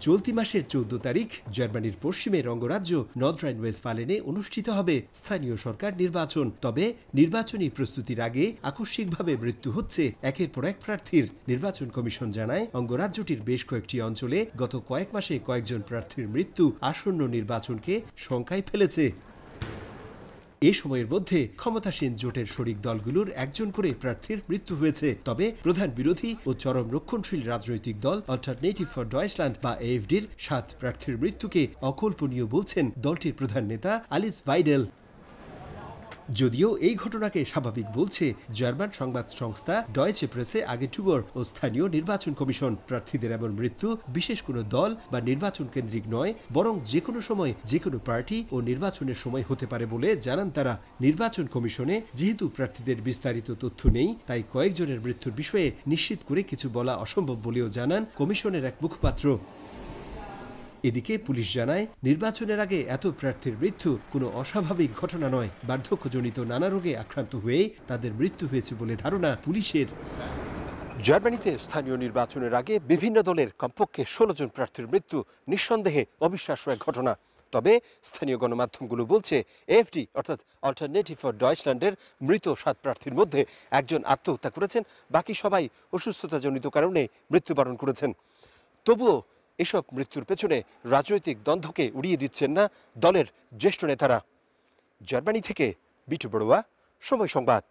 চলতি মাসের 14 তারিখ জার্মানির পশ্চিমের অঙ্গরাজ্য নর্থ রাইন ওয়েস্টফালেনে অনুষ্ঠিত হবে স্থানীয় সরকার নির্বাচন। তবে নির্বাচনী প্রস্তুতির আগে আকস্মিকভাবে মৃত্যু হচ্ছে একের পর এক প্রার্থীর। নির্বাচন কমিশন জানায়, অঙ্গরাজ্যটির বেশ কয়েকটি অঞ্চলে গত কয়েক মাসে কয়েকজন প্রার্থীর মৃত্যু আসন্ন নির্বাচনকে শঙ্কায় ফেলেছে। এ সময়ের মধ্যে ক্ষমতাসীন জোটের শরিক দলগুলোর একজন করে প্রার্থীর মৃত্যু হয়েছে। তবে প্রধান বিরোধী ও চরম রক্ষণশীল রাজনৈতিক দল অল্টারনেটিভ ফর ডয়েচল্যান্ড বা AfD'র 7 প্রার্থীর মৃত্যুকে অকল্পনীয় বলছেন দলটির প্রধান নেতা আলিস ভাইডেল। যদিও এই ঘটনাকে স্বাভাবিক বলছে জার্মান সংবাদ সংস্থা ডয়েচে প্রেসে আগেন্টুগর ও স্থানীয় নির্বাচন কমিশন। প্রার্থীদের এমন মৃত্যু বিশেষ কোনো দল বা নির্বাচন কেন্দ্রিক নয়, বরং যে কোনো সময় যে কোনো পার্টি ও নির্বাচনের সময় হতে পারে বলে জানান তারা। নির্বাচন কমিশনে যেহেতু প্রার্থীদের বিস্তারিত তথ্য নেই, তাই কয়েকজনের মৃত্যুর বিষয়ে নিশ্চিত করে কিছু বলা অসম্ভব বলেও জানান কমিশনের এক মুখপাত্র। এদিকে পুলিশ জানায়, নির্বাচনের আগে এত প্রার্থীর মৃত্যু কোনো অস্বাভাবিক ঘটনা নয়। বার্ধক্যজনিত নানা রোগে আক্রান্ত হয়েই তাদের মৃত্যু হয়েছে বলে ধারণা পুলিশের। জার্মানিতে স্থানীয় নির্বাচনের আগে বিভিন্ন দলের কমপক্ষে 16 জন প্রার্থীর মৃত্যু নিঃসন্দেহে অবিশ্বাস্য এক ঘটনা। তবে স্থানীয় গণমাধ্যমগুলো বলছে, AfD অর্থাৎ অল্টারনেটিভ ফর ডয়েচল্যান্ডের মৃত 7 প্রার্থীর মধ্যে একজন আত্মহত্যা করেছেন, বাকি সবাই অসুস্থতাজনিত কারণে মৃত্যুবরণ করেছেন। তবুও এসব মৃত্যুর পেছনে রাজনৈতিক দ্বন্দ্বকে উড়িয়ে দিচ্ছেন না দলের জ্যেষ্ঠ নেতারা। জার্মানি থেকে বিটু বড়ুয়া, সময় সংবাদ।